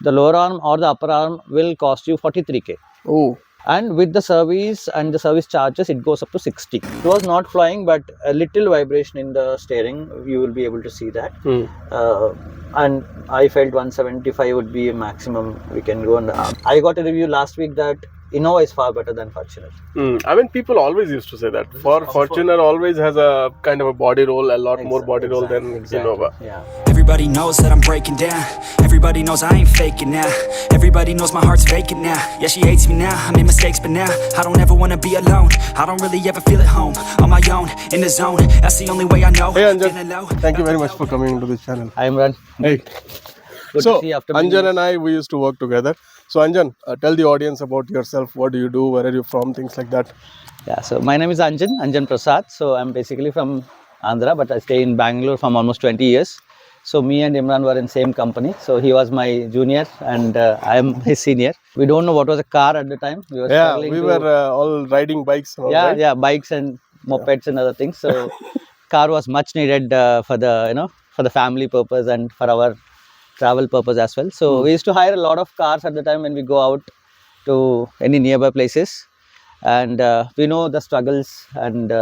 The lower arm or the upper arm will cost you 43k. Oh. And with the service and the service charges, it goes up to 60. It was not flying, but a little vibration in the steering, you will be able to see that. And I felt 175 would be a maximum we can go. And I got a review last week that Innova is far better than Fortuner. I mean, people always used to say that. Fortuner always has a kind of a body roll, a lot more body roll than Innova. Yeah. Everybody knows that I'm breaking down. Everybody knows I ain't faking now. Everybody knows my heart's vacant now. Yeah, she hates me now. I made mistakes, but now I don't ever wanna be alone. I don't really ever feel at home. On my own, in the zone. That's the only way I know. Hey Anjan, thank you very much for coming to this channel. Hi Imran. Hey. Good So to see you after Anjan and I, we used to work together. So Anjan, tell the audience about yourself. What do you do? Where are you from? Things like that. Yeah, so my name is Anjan Prasad. So I'm basically from Andhra, but I stay in Bangalore from almost 20 years. So me and Imran were in same company. So he was my junior and I am his senior. We don't know what was a car at the time. We were all riding bikes. And all, yeah, right? yeah, bikes and mopeds and other things. So car was much needed for the for the family purpose and for our travel purpose as well. So we used to hire a lot of cars at the time when we go out to any nearby places, and we know the struggles, and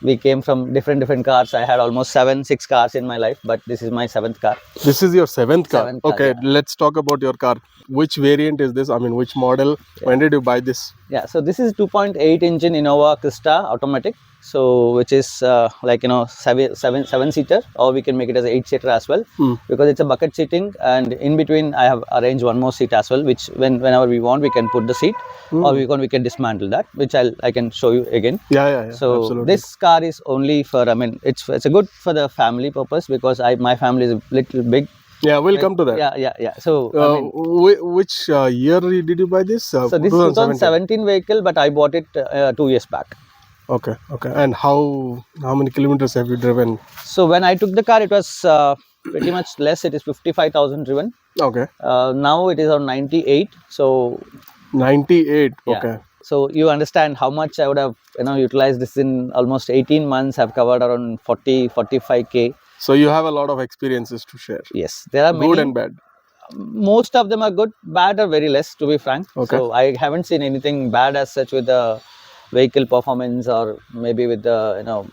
we came from different cars. I had almost 6 cars in my life, but this is my 7th car. This is your 7th car. Okay, yeah. Let's talk about your car. Which variant is this? I mean, which model? Yeah. When did you buy this? Yeah, so this is 2.8 engine Innova Krista automatic. So which is like 7-seater, or we can make it as an 8-seater as well, because it's a bucket seating, and in between I have arranged one more seat as well, which whenever we want we can put the seat, or we can dismantle that, which I can show you again. Yeah. So absolutely. this car is only for, I mean, it's a good for the family purpose, because my family is a little big. Yeah, we'll come to that. Yeah. So which year did you buy this? So this is 2017 vehicle, but I bought it 2 years back. Okay. And how many kilometers have you driven? So when I took the car, it was pretty much less. It is 55,000 driven. Okay. Now it is on 98. So 98. Yeah. Okay. So you understand how much I would have utilized this in almost 18 months. I've covered around 45k. So you have a lot of experiences to share. Yes, there are many. Good and bad. Most of them are good. Bad are very less, to be frank. Okay. So I haven't seen anything bad as such with the vehicle performance, or maybe with the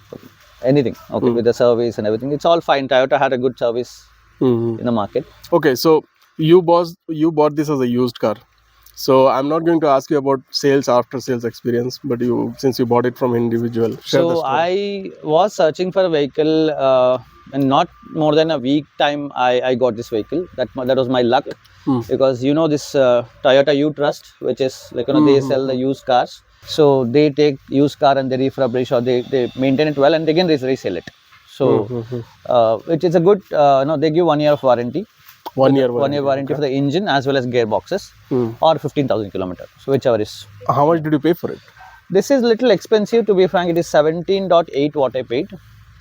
anything. Okay, with the service and everything, it's all fine. Toyota had a good service in the market. Okay, so you bought this as a used car. So I'm not going to ask you about after sales experience, but since you bought it from individual. So I was searching for a vehicle, and not more than a week time I got this vehicle. That was my luck, because this Toyota U Trust, which is like they sell the used cars. So they take used car and they refurbish, or they maintain it well, and again they resell it. So which is a good they give 1 year of warranty. 1 year warranty for the engine as well as gearboxes, or 15,000 kilometers, so whichever is. How much did you pay for it? This is little expensive, to be frank. It is 17.8 what I paid.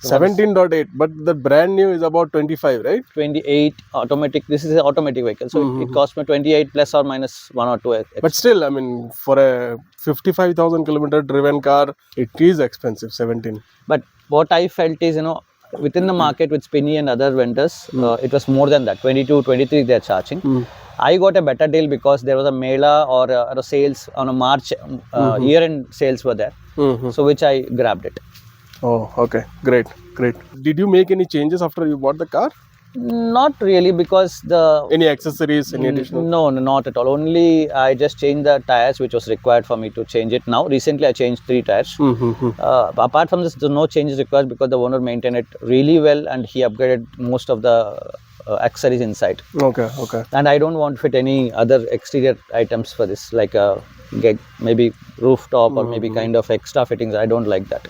17.8, but the brand new is about 25, right? 28 automatic. This is an automatic vehicle, so it cost me 28 plus or minus 1 or 2. But still, I mean, for a 55,000 kilometer driven car, it is expensive, 17. But what I felt is, within the market with Spinny and other vendors, it was more than that. 22, 23 they are charging. I got a better deal because there was a Mela or a sales on a March year-end sales were there, so which I grabbed it. Oh, okay, great. Did you make any changes after you bought the car? Not really, because any accessories, any additional? No, not at all. Only I just changed the tires, which was required for me to change it. Now recently I changed 3 tires. Apart from this, no changes required, because the owner maintained it really well, and he upgraded most of the accessories inside. Okay. And I don't want to fit any other exterior items for this, like maybe rooftop or maybe kind of extra fittings. I don't like that.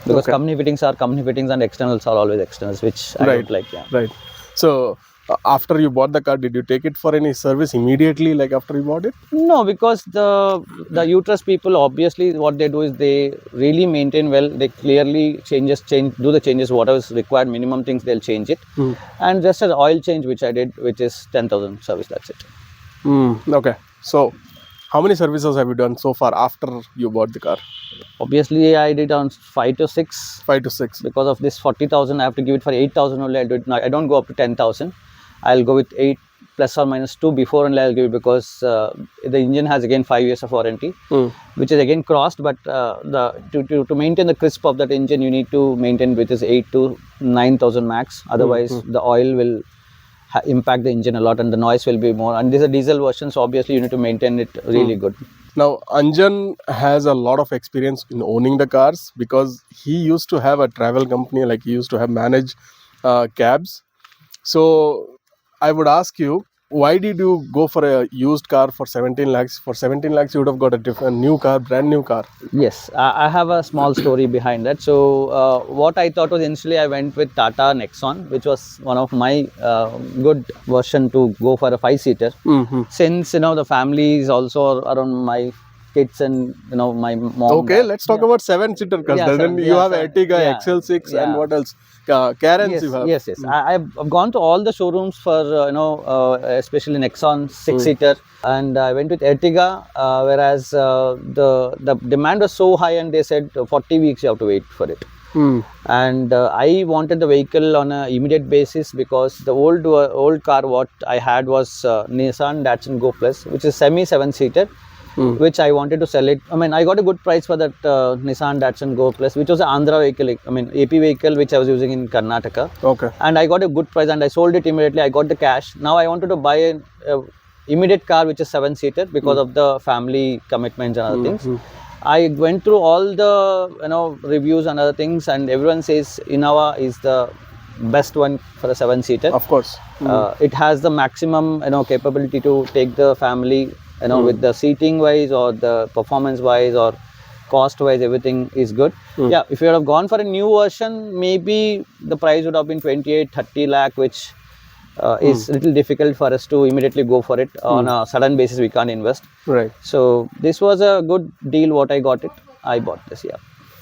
Because company fittings are company fittings and externals are always externals, which I don't like. Yeah. Right. So after you bought the car, did you take it for any service immediately, like after you bought it? No, because the U-Trus people, obviously what they do is they really maintain well. They clearly do the changes, whatever is required, minimum things they'll change it. And just an oil change, which I did, which is 10,000 service, that's it. Okay. So how many services have you done so far after you bought the car? Obviously, I did on 5 to 6. 5 to 6. Because of this 40,000, I have to give it for 8,000 only. I do it now. I don't go up to 10,000. I'll go with 8 plus or minus 2 before only I'll give you, because the engine has again 5 years of warranty, which is again crossed. But to maintain the crisp of that engine, you need to maintain with this 8 to 9,000 max. Otherwise, the oil will impact the engine a lot, and the noise will be more. And this is a diesel version, so obviously you need to maintain it really good. Now, Anjan has a lot of experience in owning the cars because he used to have a travel company, like he used to have managed cabs. So, I would ask you, why did you go for a used car for 17 lakhs? For 17 lakhs, you would have got a different new car, brand new car. Yes, I have a small story behind that. So, what I thought was, initially I went with Tata Nexon, which was one of my good version to go for a 5-seater. Since the family is also around my kids and my mom. Okay, let's talk about 7-seater cars. Then you have Ertiga, XL6, and what else? Karens you have. Yes. I've gone to all the showrooms for especially Nexon 6-seater, and I went with Ertiga, whereas the demand was so high, and they said 40 weeks you have to wait for it. And I wanted the vehicle on an immediate basis, because the old car what I had was Nissan Datsun Go Plus, which is semi 7-seater. Which I wanted to sell it. I mean, I got a good price for that Nissan Datsun Go Plus, which was an Andhra vehicle, AP vehicle, which I was using in Karnataka. Okay. And I got a good price, and I sold it immediately. I got the cash. Now I wanted to buy an immediate car, which is 7-seater, because of the family commitments and other things. I went through all the reviews and other things, and everyone says Innova is the best one for a 7-seater. Of course. It has the maximum capability to take the family. With the seating wise or the performance wise or cost wise, everything is good. Yeah, if you would have gone for a new version, maybe the price would have been 28-30 lakh, which is a little difficult for us to immediately go for it. On a sudden basis, we can't invest. Right. So this was a good deal what I got it. I bought this, yeah.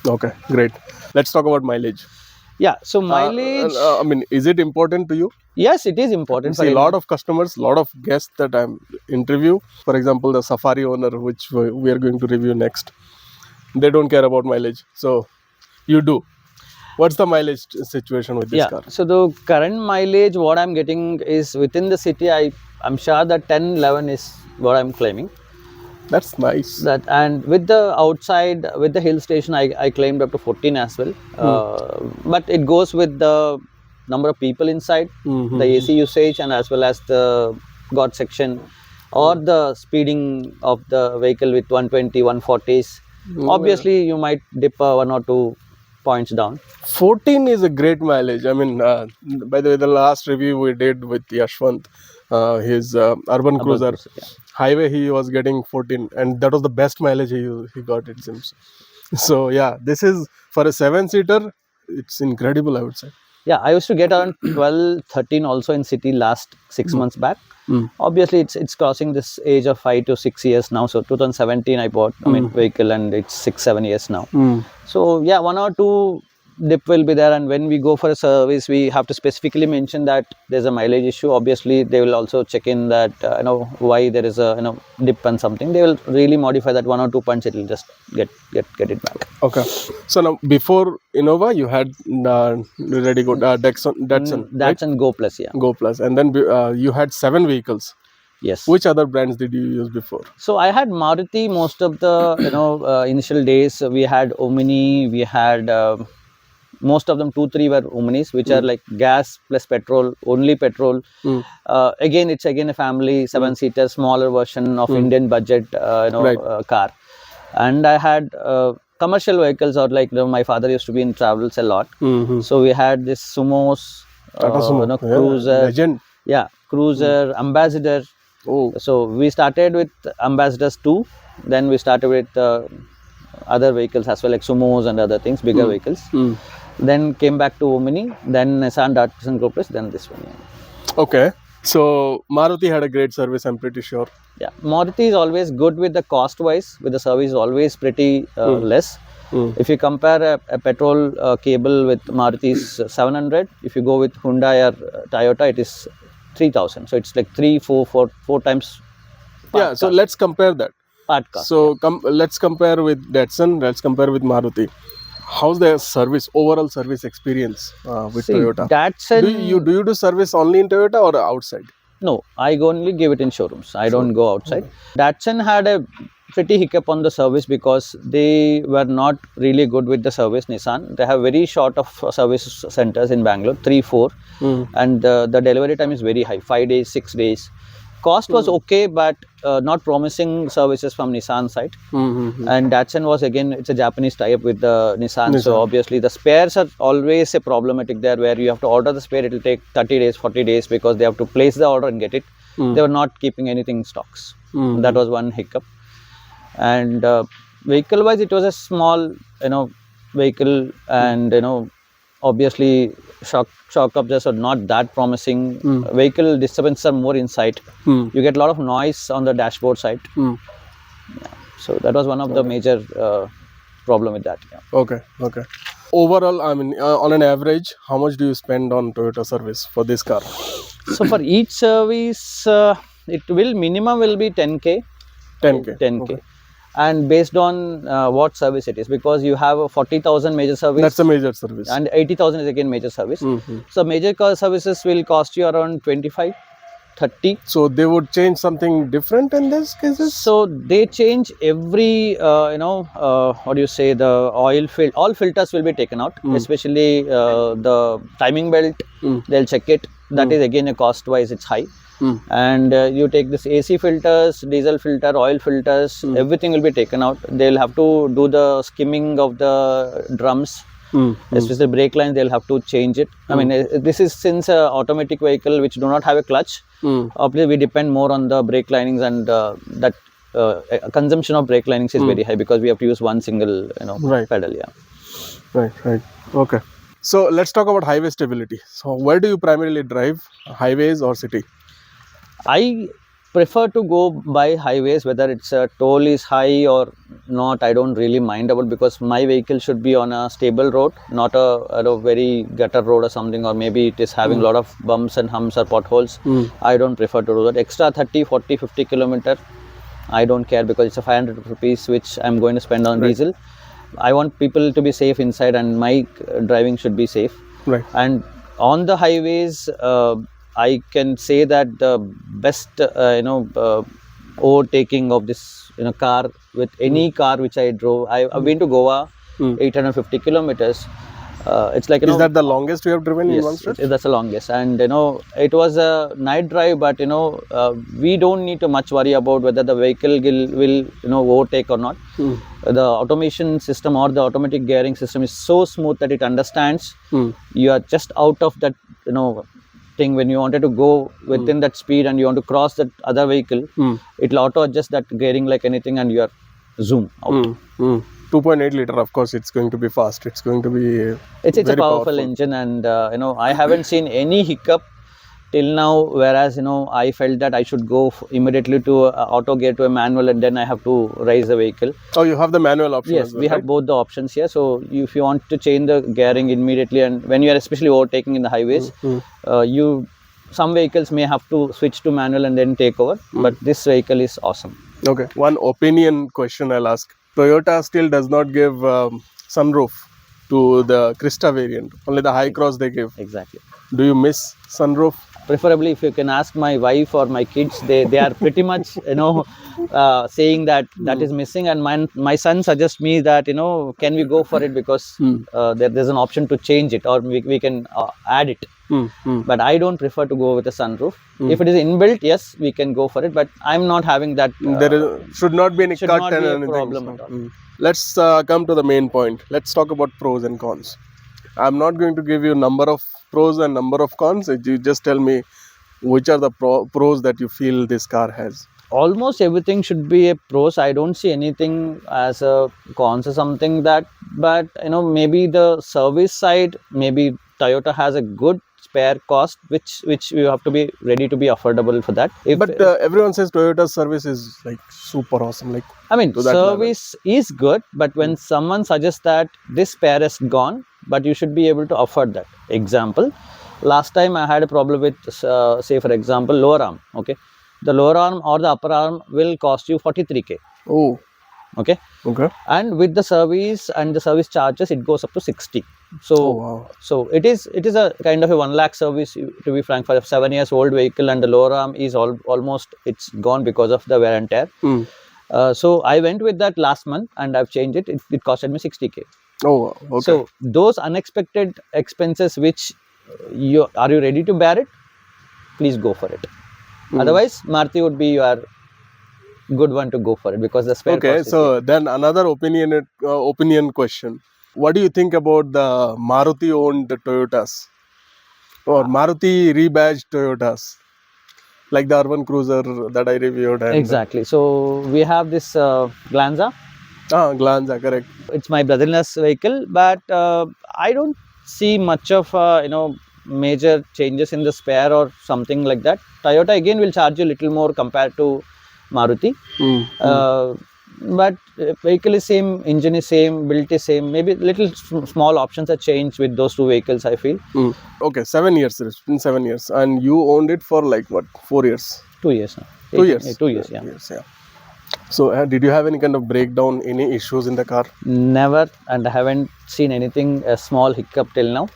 Okay, great. Let's talk about mileage. Yeah, so mileage... I mean, is it important to you? Yes, it is important. See, a lot of customers, a lot of guests that I interview, for example, the Safari owner, which we are going to review next, they don't care about mileage. So, you do. What's the mileage situation with this car? So the current mileage, what I'm getting is within the city, I'm sure that 10-11 is what I'm claiming. That's nice. And with the outside, with the hill station, I claimed up to 14 as well. But it goes with the number of people inside, the AC usage, and as well as the God section or the speeding of the vehicle with 120, 140s. Obviously, you might dip 1 or 2 points down. 14 is a great mileage. I mean, by the way, the last review we did with Yashwant, his urban cruiser, highway, he was getting 14, and that was the best mileage he got, it seems. So yeah, this is for a 7-seater, it's incredible, I would say. Yeah, I used to get around 12, 13 also in city last 6 months back. Obviously, it's crossing this age of 5 to 6 years now. So 2017 I bought vehicle, and it's 6-7 years now. So yeah, 1 or 2 dip will be there, and when we go for a service, we have to specifically mention that there's a mileage issue. Obviously, they will also check in that why there is a dip and something. They will really modify that 1 or 2 points. It will just get it back. Okay. So now before Innova, you had Datsun. Datsun Go Plus, yeah. Go Plus, and then you had 7 vehicles. Yes. Which other brands did you use before? So I had Maruti most of the initial days. We had Omni. We had most of them 2-3 were Omnis, which are like gas plus petrol, only petrol. Again, it's a family 7-seater, smaller version of Indian budget car. And I had commercial vehicles, or like my father used to be in travels a lot. So we had this Sumos, Cruiser, Legend. Yeah, Cruiser, Ambassador. So we started with Ambassadors 2, then we started with other vehicles as well, like Sumos and other things, bigger vehicles. Then came back to Omni, then Nissan Datsun Go Plus, then this one. Yeah. Okay. So Maruti had a great service, I'm pretty sure. Yeah, Maruti is always good with the cost wise, with the service is always pretty less. If you compare a petrol cable with Maruti's 700, if you go with Hyundai or Toyota, it is 3,000. So it's like 4 times. Yeah, so let's compare that. Part cost. So let's compare with Datsun, let's compare with Maruti. How's the overall service experience with Toyota? Datsun, Do you do service only in Toyota or outside? No, I only give it in showrooms. I don't go outside. Datsun had a pretty hiccup on the service because they were not really good with the service. Nissan, they have very short of service centers in Bangalore, 3, 4, and the delivery time is very high, 5 days, 6 days. Cost was okay, but not promising services from Nissan side. And Datsun was, again, it's a Japanese tie-up with the Nissan, so obviously the spares are always a problematic there, where you have to order the spare. It will take 30 days, 40 days, because they have to place the order and get it. They were not keeping anything in stocks. That was one hiccup. And vehicle wise, it was a small, vehicle, and obviously shock absorbers are not that promising. Vehicle disturbances are more inside. You get a lot of noise on the dashboard side. So that was one of the major problem with that. Okay. Overall, I mean, on an average, how much do you spend on Toyota service for this car? So for each service, minimum will be 10K. 10K. Okay. And based on what service it is, because you have a 40,000 major service. That's a major service. And 80,000 is again major service. So major car services will cost you around 25, 30. So they would change something different in these cases? So they change every, what do you say, the oil filter, all filters will be taken out, especially the timing belt, they'll check it. That is again a cost wise, it's high. And you take this AC filters, diesel filter, oil filters, everything will be taken out. They'll have to do the skimming of the drums, especially brake lines, they'll have to change it. I mean, this is since an automatic vehicle which do not have a clutch. Obviously, we depend more on the brake linings, and that consumption of brake linings is very high, because we have to use one single, pedal. Right. Okay. So let's talk about highway stability. So where do you primarily drive, highways or city? I prefer to go by highways, whether it's a toll is high or not. I don't really mind about, because my vehicle should be on a stable road, not a very gutter road or something, or maybe it is having a lot of bumps and humps or potholes. I don't prefer to do that. Extra 30, 40, 50 kilometer, I don't care, because it's a 500 rupees which I'm going to spend on diesel. I want people to be safe inside, and my driving should be safe. Right. And on the highways, I can say that the best, overtaking of this, car with any car which I drove. I've been to Goa, 850 kilometers. It's like, is that the longest you have driven in one stretch? Yes, that's the longest. And, it was a night drive, but, we don't need to much worry about whether the vehicle will overtake or not. The automation system or the automatic gearing system is so smooth that it understands you are just out of that, thing. When you wanted to go within that speed and you want to cross that other vehicle, it will auto adjust that gearing like anything, and you are zoom out. 2.8 liter, of course, it's going to be fast. It's going to be it's a powerful engine, and I haven't seen any hiccup till now, whereas I felt that I should go immediately to auto gear to a manual, and then I have to raise the vehicle. Oh, you have the manual option? Yes, we have both the options here. So if you want to change the gearing immediately, and when you are especially overtaking in the highways, some vehicles may have to switch to manual and then take over, but this vehicle is awesome. Okay, one opinion question I'll ask. Toyota still does not give sunroof to the Crista variant. Only the high cross they give. Exactly. Do you miss sunroof? Preferably, if you can ask my wife or my kids, they are pretty much saying that is missing, and my son suggests me that can we go for it, because there's an option to change it, or we can add it. But I don't prefer to go with a sunroof. If it is inbuilt, yes, we can go for it, but I'm not having that. There should not be any cut not and be a anything. problem at all. Let's come to the main point. Let's talk about pros and cons. I'm not going to give you number of pros and number of cons. You just tell me which are the pros that you feel this car has. Almost everything should be a pros. I don't see anything as a cons or something that, but maybe the service side, maybe Toyota has a good spare cost, which you have to be ready to be affordable for that. But everyone says Toyota's service is like super awesome. Like, I mean, service is good, but when someone suggests that this spare is gone, but you should be able to afford that. Example, last time I had a problem with, say for example, lower arm. Okay, the lower arm or the upper arm will cost you 43K. Oh. Okay. And with the service and the service charges, it goes up to 60. So Oh wow. so it is a kind of a 1 lakh service, to be frank, for a 7 years old vehicle, and the lower arm is almost it's gone because of the wear and tear. Hmm. So I went with that last month and I've changed it. It costed me 60K. Oh wow. Okay. So those unexpected expenses which you ready to bear it, please go for it. Otherwise Maruti would be your good one to go for it, because the spare Okay, cost is so then another opinion question. What do you think about the Maruti owned Toyotas or Maruti rebadged Toyotas, like the urban cruiser that I reviewed? And exactly. So we have this Glanza. Glanza, correct. It's my brother-in-law's vehicle, but I don't see much of major changes in the spare or something like that. Toyota again will charge you a little more compared to Maruti. But vehicle is same, engine is same, built is same. Maybe little small options are changed with those two vehicles, I feel. Okay, 7 years. It's been 7 years, and you owned it for like what, 4 years? 2 years now. 2 years. 2 years, yeah. Yeah. So, did you have any kind of breakdown, any issues in the car? Never, and I haven't seen anything, a small hiccup till now.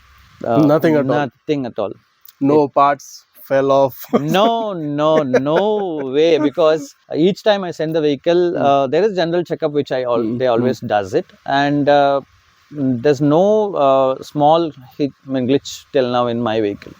Nothing at all. Nothing at all. No parts fell off. No way, because each time I send the vehicle, there is general checkup which they always does it, and there's no small glitch till now in my vehicle.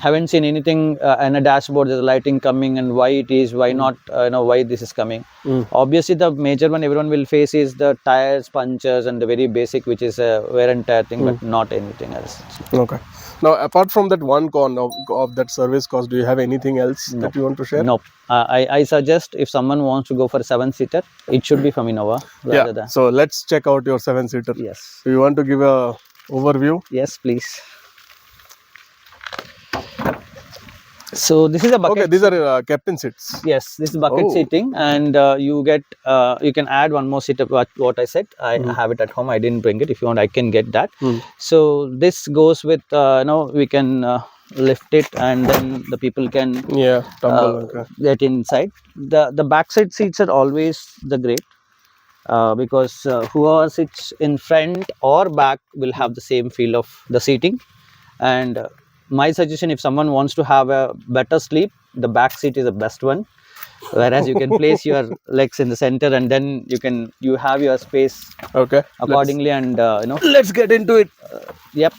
Haven't seen anything in a dashboard. There's lighting coming, and why it is, why not, why this is coming. Obviously the major one everyone will face is the tires, punctures, and the very basic, which is a wear and tear thing, but not anything else. Okay. Now, apart from that one con of that service cost, do you have anything else that you want to share? Nope. I suggest if someone wants to go for a 7-seater, it should be from Innova rather than. So let's check out your 7-seater. Yes. Do you want to give a overview? Yes, please. So this is a bucket. Okay, these are captain seats. Yes, this is bucket seating, and you can add one more seat of what I said. I have it at home. I didn't bring it. If you want, I can get that. So this goes with we can lift it, and then the people can tumble. get inside. The backside seats are always the great, because whoever sits in front or back will have the same feel of the seating. And my suggestion, if someone wants to have a better sleep, the back seat is the best one, whereas you can place your legs in the center, and then you have your space accordingly. And let's get into it. Yep,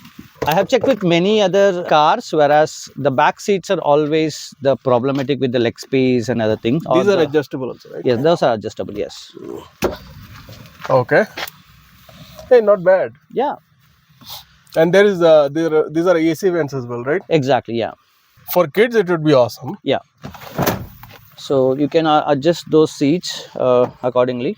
I have checked with many other cars, whereas the back seats are always the problematic with the leg space and other things. These are adjustable also, right? Yes, those are adjustable. Yes. Okay. Hey, not bad. Yeah. And these are AC vents as well, right? Exactly. Yeah. For kids, it would be awesome. Yeah. So you can adjust those seats accordingly.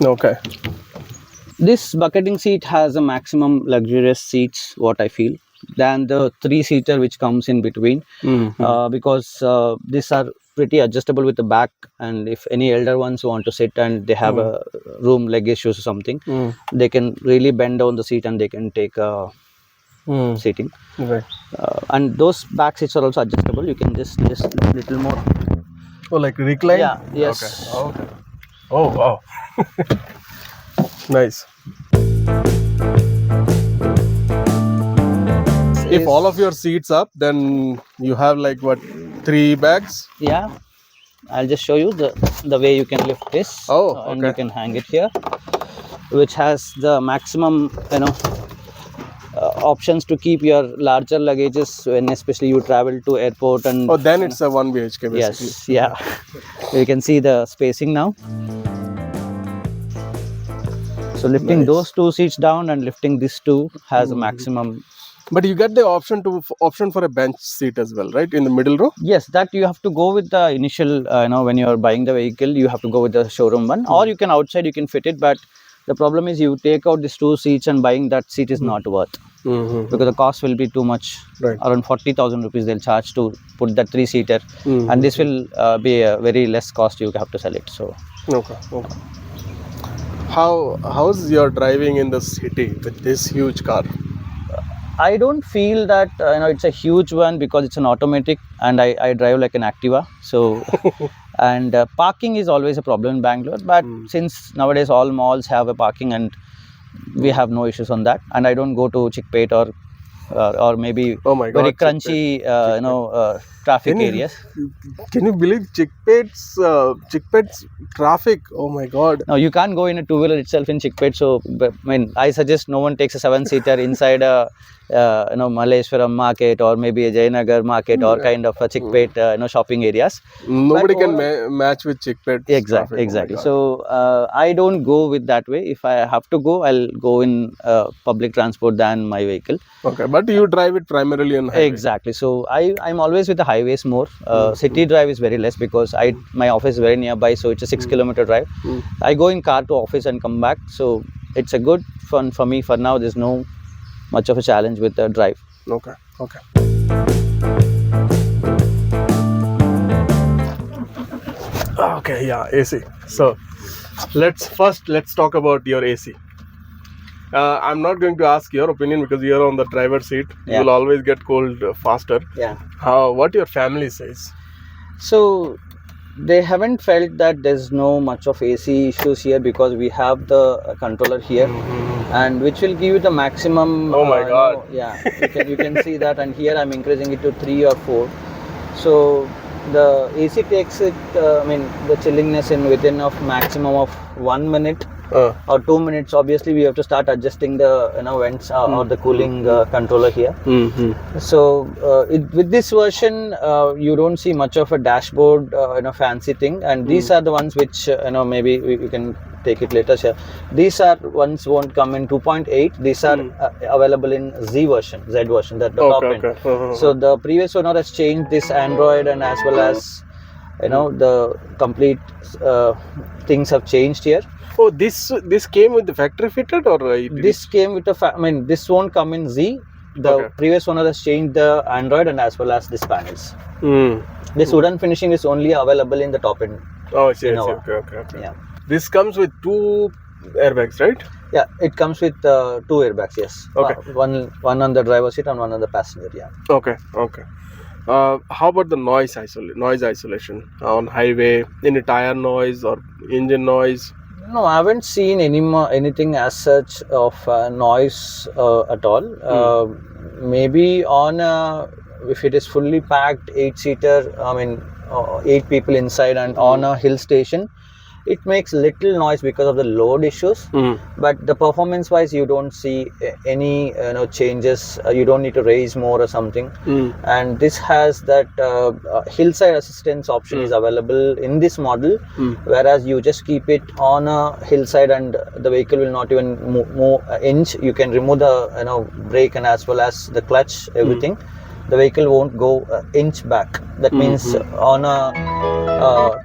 Okay. This bucketing seat has a maximum luxurious seats, what I feel, than the 3-seater which comes in between, because these are pretty adjustable with the back, and if any elder ones want to sit and they have a room leg issues or something, they can really bend down the seat and they can take seating. Right. And those back seats are also adjustable. You can just little more. Oh, like recline? Yeah. Yes. Okay. Oh wow. Nice. If all of your seats up, then you have like what, 3 bags? Yeah, I'll just show you the way you can lift this. And you can hang it here, which has the maximum options to keep your larger luggages when especially you travel to airport. And then it's a 1 BHK basically. Yes. Yeah. You can see the spacing now. So lifting those 2 seats down and lifting this 2 has a maximum. But you get the option for a bench seat as well, right? In the middle row? Yes, that you have to go with the initial, when you are buying the vehicle, you have to go with the showroom one, or you can outside, you can fit it. But the problem is you take out these 2 seats and buying that seat is not worth, because the cost will be too much. Right. Around 40,000 rupees they'll charge to put that 3-seater, and this will be a very less cost. You have to sell it. So okay. How's your driving in the city with this huge car? I don't feel that it's a huge one because it's an automatic and I drive like an Activa. So and parking is always a problem in Bangalore. But since nowadays all malls have a parking and we have no issues on that. And I don't go to Chickpet or maybe Oh my very God, crunchy traffic areas. Can you believe Chickpet's traffic? Oh my God. No, you can't go in a two-wheeler itself in Chickpet. So, I suggest no one takes a seven-seater inside a Malleshwaram market or maybe a Jayanagar market or kind of a Chickpet shopping areas. Nobody But can match with Chickpet's traffic. Exactly. Oh my God. So I don't go with that way. If I have to go, I'll go in public transport than my vehicle. Okay, but you drive it primarily on highway. Exactly. So I'm always with the highways more. City drive is very less because my office is very nearby, so it's a 6 kilometer drive. I go in car to office and come back. So it's a good fun for me. For now, there's no much of a challenge with the drive. Okay. Okay, yeah, AC. So let's talk about your AC. I'm not going to ask your opinion because you're on the driver's seat. You will always get cold faster. Yeah. What your family says? So they haven't felt that there's no much of AC issues here because we have the controller here, and which will give you the maximum. Oh my God! You can see that, and here I'm increasing it to 3 or 4. So the AC takes it. The chillingness in within of maximum of 1 minute. Or 2 minutes. Obviously we have to start adjusting the vents or the cooling controller here. So with this version you don't see much of a dashboard fancy thing, and these are the ones which maybe we can take it later here. These are ones won't come in 2.8. These are available in Z version, that the top end. So the previous owner has changed this Android, and as well as the complete things have changed here. Oh, this came with the factory fitted, or this came with a this won't come in Z. The previous owner has changed the Android and as well as these panels. This wooden finishing is only available in the top end. Oh, okay. Yeah. This comes with 2 airbags, right? Yeah, it comes with 2 airbags. Yes. Okay. One on the driver's seat and one on the passenger. Yeah. Okay. How about the noise isolation on highway? Any tire noise or engine noise? No, I haven't seen anything as such of noise at all. Maybe on if it is fully packed 8-seater, 8 people inside and on a hill station, it makes little noise because of the load issues. But the performance wise, you don't see any changes. You don't need to raise more or something. And this has that hillside assistance option is available in this model, whereas you just keep it on a hillside and the vehicle will not even move an inch. You can remove the brake and as well as the clutch, everything. The vehicle won't go inch back. That means on a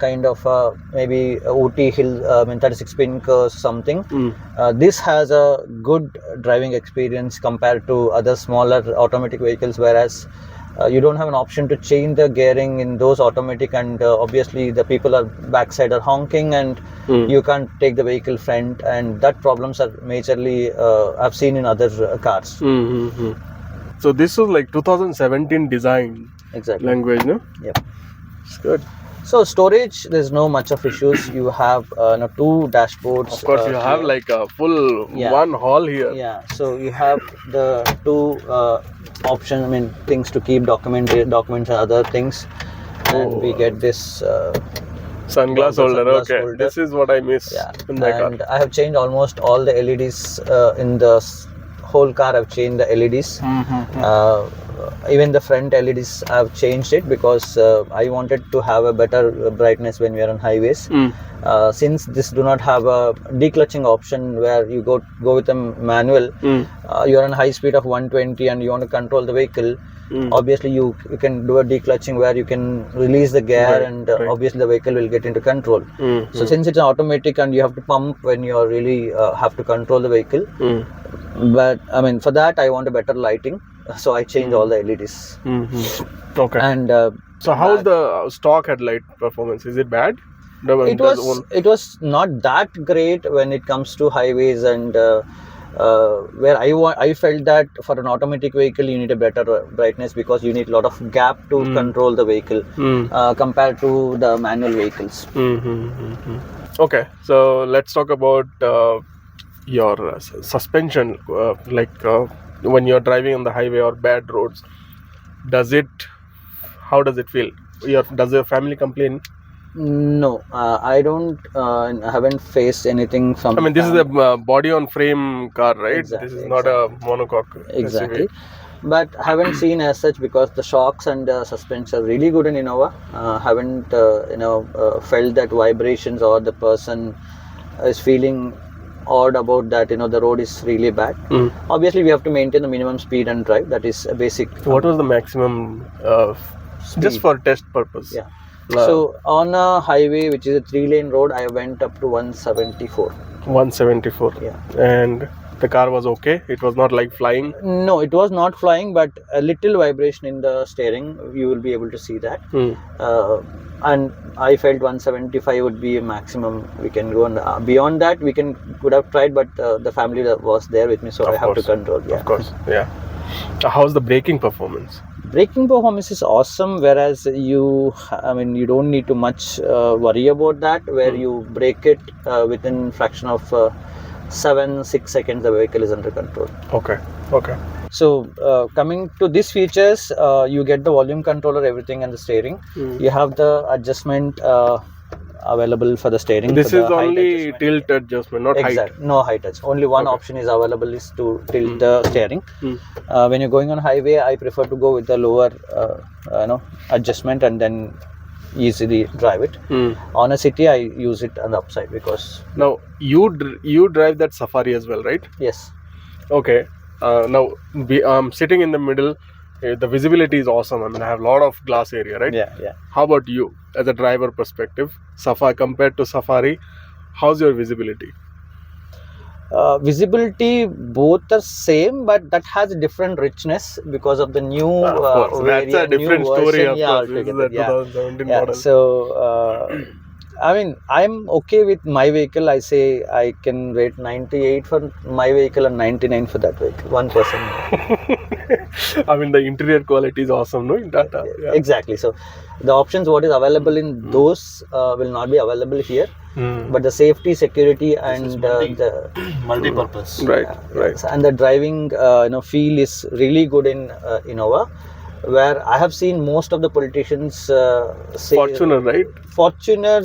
kind of maybe Ooty hill, 36 pin curve something. This has a good driving experience compared to other smaller automatic vehicles, whereas you don't have an option to change the gearing in those automatic, and obviously the people are backside are honking, and you can't take the vehicle front, and that problems are majorly I've seen in other cars. So this was like 2017 design. Exactly. Language, no? Yep. It's good. So storage, there's no much of issues. You have 2 dashboards. Of course, you have here. like a full one hall here. Yeah. So you have the 2 options. Things to keep documents and other things, and we get this sunglass holder. Okay, this is what I miss in my car. And I have changed almost all the LEDs in the whole car. I've changed the LEDs. Even the front LEDs I've changed it because I wanted to have a better brightness when we are on highways. Since this do not have a declutching option where you go with a manual, you're on high speed of 120 and you want to control the vehicle. Obviously you can do a declutching where you can release the gear, and obviously the vehicle will get into control. So since it's an automatic and you have to pump when you really have to control the vehicle, but for that I want a better lighting, so I changed all the LEDs. Okay. And so how's the stock headlight performance? Is it bad? It was not that great when it comes to highways, and where I felt that for an automatic vehicle you need a better brightness because you need a lot of gap to control the vehicle compared to the manual vehicles. Okay, so let's talk about your suspension. When you're driving on the highway or bad roads, how does it feel? Does your family complain? No, I don't. I haven't faced anything from. I mean, this is a body on frame car, right? Exactly, This is not a monocoque. Exactly. But haven't seen as such because the shocks and the suspension are really good in Innova. Haven't felt that vibrations or the person is feeling odd about that. The road is really bad. Obviously, we have to maintain the minimum speed and drive. That is a basic. What was the maximum just for test purpose? Yeah. So on a highway which is a 3-lane road, I went up to 174. 174. Yeah. And the car was okay. It was not like flying. No, it was not flying, but a little vibration in the steering. You will be able to see that. And I felt 175 would be a maximum we can go. And beyond that, we could have tried, but the family was there with me, so I have to control. Yeah. Of course, yeah. How's the braking performance? Braking performance is awesome, whereas you don't need to much worry about that, where you brake it within fraction of 7-6 seconds the vehicle is under control. Okay. So coming to these features, you get the volume controller, everything, and the steering. You have the adjustment available for the steering. This is only tilt adjustment, not height. No height touch. Only one option is available is to tilt the steering. When you're going on highway, I prefer to go with the lower adjustment and then easily drive it. On a city, I use it on the upside because. Now you drive that Safari as well, right? Yes. Okay. Now sitting in the middle. The visibility is awesome. I mean, I have a lot of glass area, right? Yeah. How about you, as a driver perspective, compared to Safari, how's your visibility? Visibility, both are same, but that has a different richness because of the new. Of course, that's a different story. Of course, this is the 2017 model. So. I'm okay with my vehicle. I say I can rate 98 for my vehicle and 99 for that vehicle. 1%. I mean, the interior quality is awesome, no? In Tata. Yeah. Exactly. So, the options what is available in those will not be available here. But the safety, security, and the multi-purpose. Right. And the driving, feel is really good in Innova. Where I have seen most of the politicians say Fortuner, right? Fortuner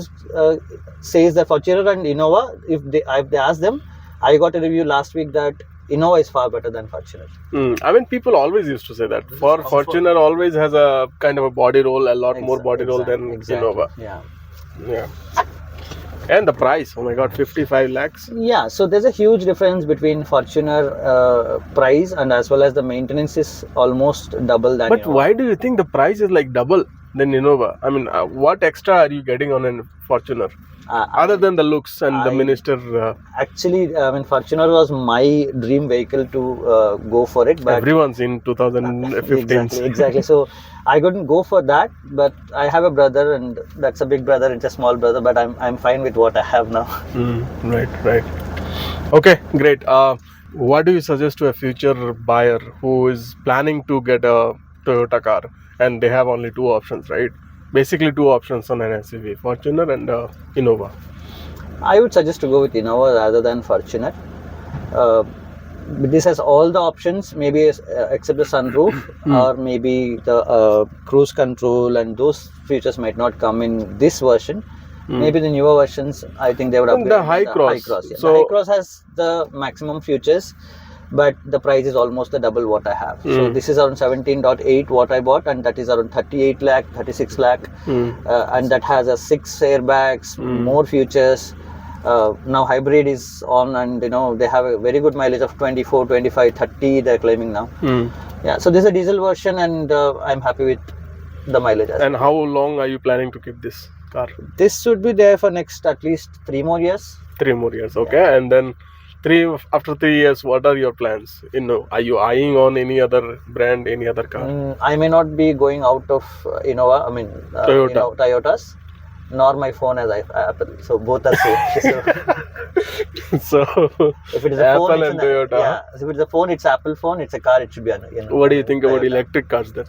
says that Fortuner and Innova, if they ask them, I got a review last week that Innova is far better than Fortuner. I mean, people always used to say that. Fortuner always has a kind of a body roll, a lot more body roll than Innova. Yeah. And the price, oh my god, 55 lakhs. Yeah, so there's a huge difference between Fortuner price and as well as the maintenance is almost double than But Innova. Why do you think the price is like double than Innova? I mean, what extra are you getting on a Fortuner? Other than the looks and the minister. Actually, Fortuner was my dream vehicle to go for it. But everyone's in 2015. Exactly. So I couldn't go for that, but I have a brother, and that's a big brother. It's a small brother, but I'm fine with what I have now. Right. Okay, great. What do you suggest to a future buyer who is planning to get a Toyota car and they have only two options, right? Basically, two options on an SUV, Fortuner and Innova. I would suggest to go with Innova rather than Fortuner. This has all the options, maybe except the sunroof, or maybe the cruise control, and those features might not come in this version. Maybe the newer versions, I think they would upgrade. The High Cross. Yeah. So, the High Cross has the maximum features, but the price is almost the double what I have. So this is around 17.8 what I bought, and that is around 38 lakh, 36 lakh, and that has a 6 airbags, more features. Now hybrid is on, and they have a very good mileage of 24, 25, 30 they're claiming now. Yeah, so this is a diesel version, and I'm happy with the mileage. And how long are you planning to keep this car? This should be there for next at least 3 more years. 3 more years, okay. And then after 3 years, what are your plans? Are you eyeing on any other brand, any other car? I may not be going out of Innova. Toyotas. nor my phone as Apple. So both are safe. So So if it is a phone, Apple it's and Toyota. yeah. So if it's a phone, it's Apple phone. It's a car, it should be What do you think about Toyota. electric cars then?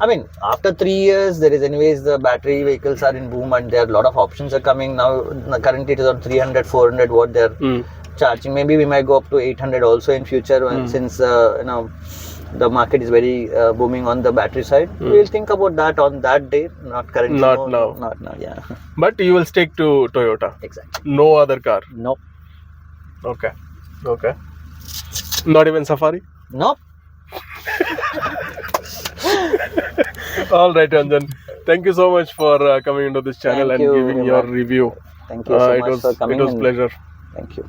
I mean, after 3 years, there is anyways the battery vehicles are in boom, and there are a lot of options are coming now. Currently, it is on 300, 400 what they're charging. Maybe we might go up to 800 also in future since the market is very booming on the battery side. We'll think about that on that day, not currently. Not now. Not now. Yeah. But you will stick to Toyota. Exactly. No other car. Nope. Okay. Not even Safari? Nope. All right, Anjan. Thank you so much for coming into this channel Thank and you, giving your Hima. review. Thank you so much for coming. It was pleasure. Thank you.